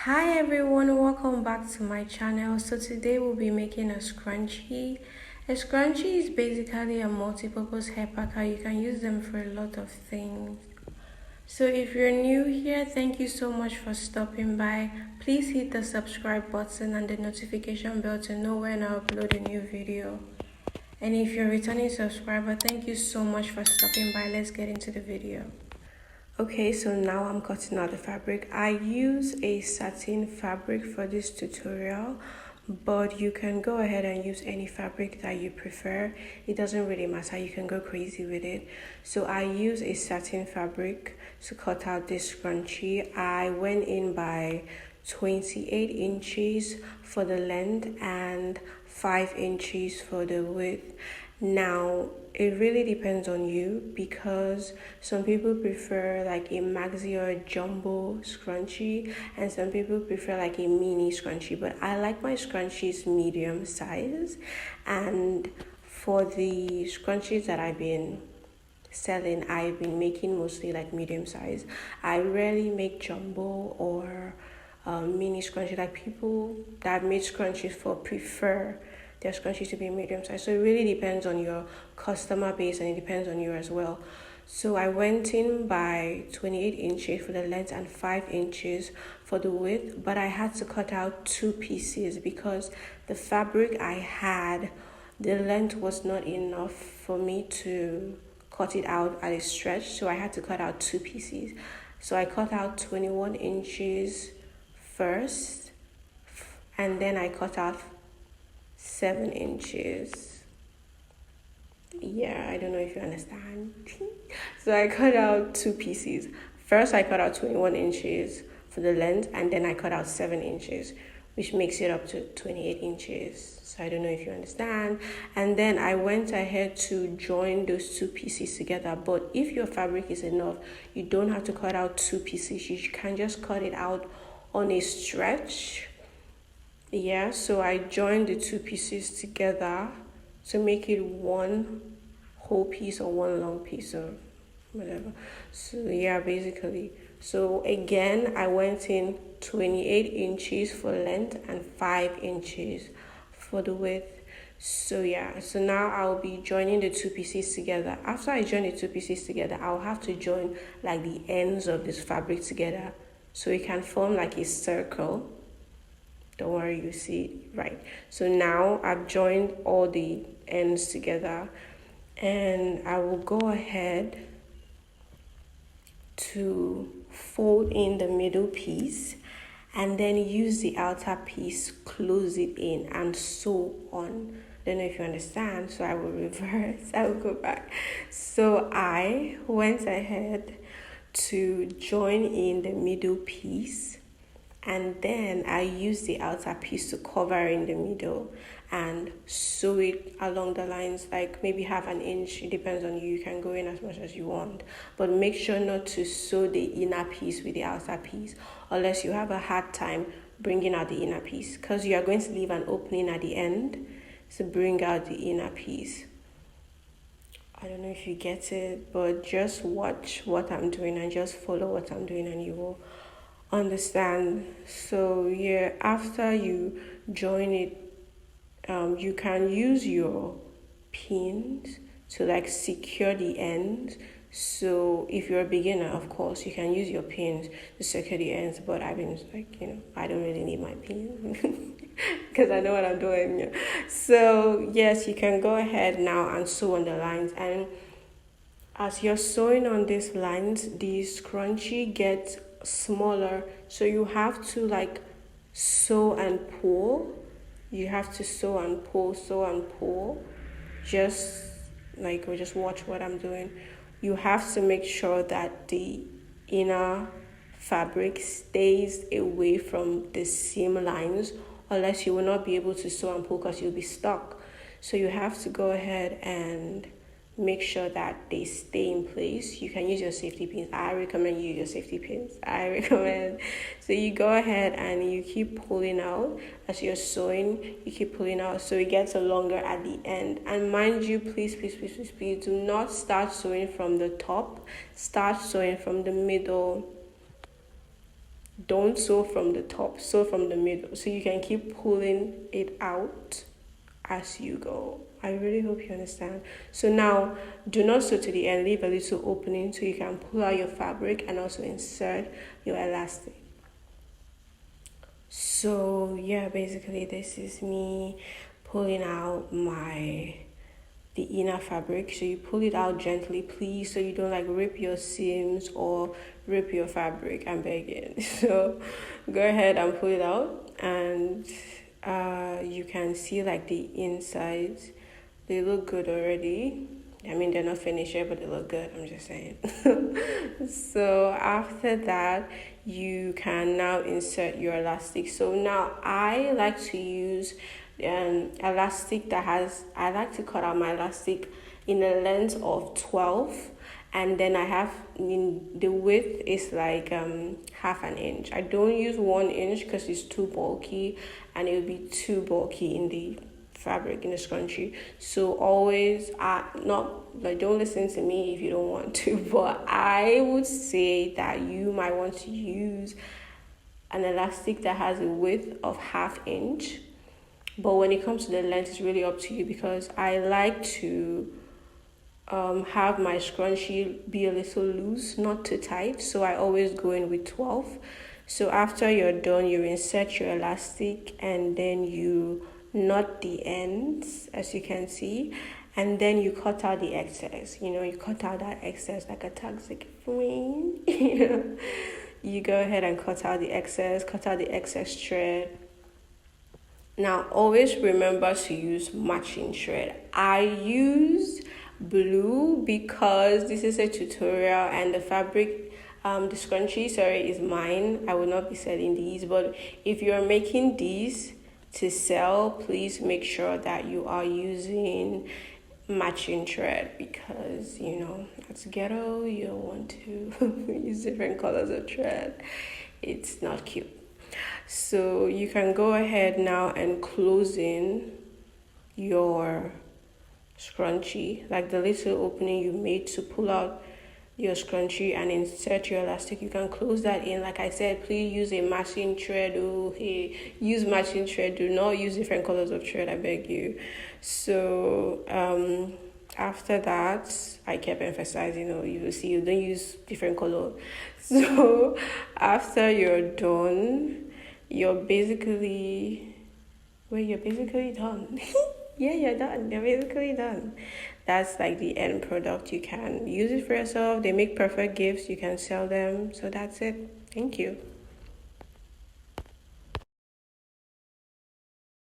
Hi everyone, welcome back to my channel. So today we'll be making a scrunchie. A scrunchie is basically a multi-purpose hair packer. You can use them for a lot of things. So if you're new here, thank you so much for stopping by. Please hit the subscribe button and the notification bell to know when I upload a new video. And if you're a returning subscriber, thank you so much for stopping by. Let's get into the video. Okay, so now I'm cutting out the fabric. I use a satin fabric for this tutorial, but you can go ahead and use any fabric that you prefer. It doesn't really matter, you can go crazy with it. So I use a satin fabric to cut out this scrunchie. I went in by 28 inches for the length and 5 inches for the width. Now it really depends on you, because some people prefer like a maxi or a jumbo scrunchie and some people prefer like a mini scrunchie, but I like my scrunchies medium size. And for the scrunchies that I've been selling, I've been making mostly like medium size. I rarely make jumbo or mini scrunchie. Like people that made scrunchies for prefer their scrunchies to be medium size. So it really depends on your customer base and it depends on you as well. So I went in by 28 inches for the length and 5 inches for the width, but I had to cut out 2 pieces because the fabric I had, the length was not enough for me to cut it out at a stretch, so I had to cut out 2 pieces. So I cut out 21 inches first, and then I cut out 7 inches. Yeah, I don't know if you understand. So I cut out 2 pieces. First I cut out 21 inches for the length, and then I cut out 7 inches, which makes it up to 28 inches. So I don't know if you understand. And then I went ahead to join those 2 pieces together. But if your fabric is enough, you don't have to cut out 2 pieces. You can just cut it out on a stretch. Yeah, so I joined the 2 pieces together to make it one whole piece or one long piece or whatever. So yeah, basically. So again, I went in 28 inches for length and 5 inches for the width. So yeah, so now I'll be joining the 2 pieces together. After I join the 2 pieces together, I'll have to join like the ends of this fabric together so it can form like a circle. Don't worry, you see, right? So now I've joined all the ends together, and I will go ahead to fold in the middle piece and then use the outer piece, close it in and sew on. Don't know if you understand, so I will reverse. I will go back. So I went ahead to join in the middle piece, and then I use the outer piece to cover in the middle and sew it along the lines, like maybe half an inch. It depends on you. You can go in as much as you want, but make sure not to sew the inner piece with the outer piece unless you have a hard time bringing out the inner piece, because you are going to leave an opening at the end to bring out the inner piece. I don't know if you get it, but just watch what I'm doing and just follow what I'm doing and you will understand. So yeah, after you join it, you can use your pins to like secure the ends. So if you're a beginner, of course you can use your pins to secure the ends, but I've been like, I don't really need my pins because I know what I'm doing. So yes, you can go ahead now and sew on the lines, and as you're sewing on these lines, the scrunchie gets smaller, so you have to like sew and pull. You have to sew and pull. Just like, or just watch what I'm doing. You have to make sure that the inner fabric stays away from the seam lines, unless you will not be able to sew and pull because you'll be stuck. So you have to go ahead and make sure that they stay in place. You can use your safety pins. I recommend you use your safety pins. So you go ahead and you keep pulling out. As you're sewing, you keep pulling out so it gets longer at the end. And mind you, please do not start sewing from the top. Start sewing from the middle don't sew from the top, sew from the middle, so you can keep pulling it out as you go. I really hope you understand. So now, do not sew to the end, leave a little opening so you can pull out your fabric and also insert your elastic. So yeah, basically this is me pulling out the inner fabric. So you pull it out gently, please, so you don't like rip your seams or rip your fabric. I'm begging. So go ahead and pull it out, and you can see like the insides. They look good already. I mean, they're not finished yet, but they look good. I'm just saying. So after that, you can now insert your elastic. So now I like to use elastic that has, I like to cut out my elastic in a length of 12, and then I have in the width is like half an inch. I don't use 1 inch because it's too bulky and it will be too bulky in the fabric, in the scrunchie. So always not like, don't listen to me if you don't want to, but I would say that you might want to use an elastic that has a width of half inch. But when it comes to the length, it's really up to you, because I like to have my scrunchie be a little loose, not too tight. So I always go in with 12. So after you're done, you insert your elastic and then you knot the ends, as you can see, and then you cut out the excess. You cut out that excess like a toxic friend. You go ahead and cut out the excess thread. Now, always remember to use matching thread. I use blue because this is a tutorial and the fabric, the scrunchie, is mine. I will not be selling these, but if you're making these to sell, please make sure that you are using matching thread, because that's ghetto. You don't want to use different colors of thread. It's not cute. So you can go ahead now and close in your scrunchie, like the little opening you made to pull out your scrunchie and insert your elastic. You can close that in. Like I said, please use a matching thread. Use matching thread. Do not use different colors of thread, I beg you. So after that, I kept emphasizing, you will see, you don't use different color. So after you're done, you're basically done. Yeah, you're done. You're basically done. That's like the end product. You can use it for yourself. They make perfect gifts. You can sell them. So that's it. Thank you.